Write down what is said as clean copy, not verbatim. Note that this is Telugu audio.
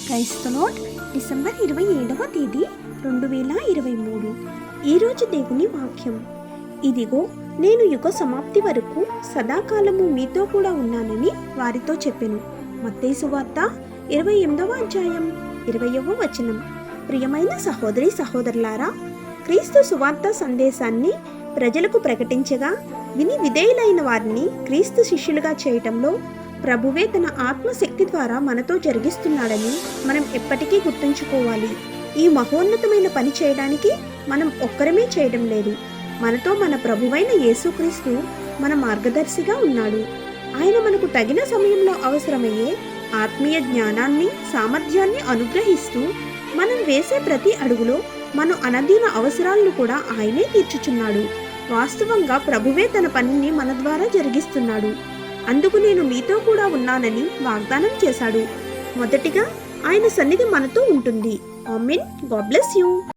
క్రైస్తలోడ్ డిసెంబర్ 27వ తేదీ 2023. ఈరోజు దేవుని వాక్యం. ఇదిగో నేను యుగ సమాప్తి వరకు సదాకాలము మీతో కూడా ఉన్నానని వారితో చెప్పెను. మత్తయి సువార్త 28వ అధ్యాయం 20వ వచనం. ప్రియమైన సహోదరి సహోదరులారా, క్రీస్తు సువార్త సందేశాన్ని ప్రజలకు ప్రకటించగా విని విధేయులైన వారిని క్రీస్తు శిష్యులుగా చేయటంలో ప్రభువే తన ఆత్మశక్తి ద్వారా మనతో జరిగిస్తున్నాడని మనం ఎప్పటికీ గుర్తుంచుకోవాలి. ఈ మహోన్నతమైన పని చేయడానికి మనం ఒక్కరమే చేయడం లేదు. మనతో మన ప్రభువైన యేసుక్రీస్తు మన మార్గదర్శిగా ఉన్నాడు. ఆయన మనకు తగిన సమయంలో అవసరమయ్యే ఆత్మీయ జ్ఞానాన్ని, సామర్థ్యాన్ని అనుగ్రహిస్తూ మనం వేసే ప్రతి అడుగులో మన అనదీన అవసరాలను కూడా ఆయనే తీర్చుచున్నాడు. వాస్తవంగా ప్రభువే తన పనిని మన ద్వారా జరిగిస్తున్నాడు. అందుకు నేను మీతో కూడా ఉన్నానని వాగ్దానం చేశాడు. మొదటిగా ఆయన సన్నిధి మనతో ఉంటుంది. ఆమేన్. God bless you.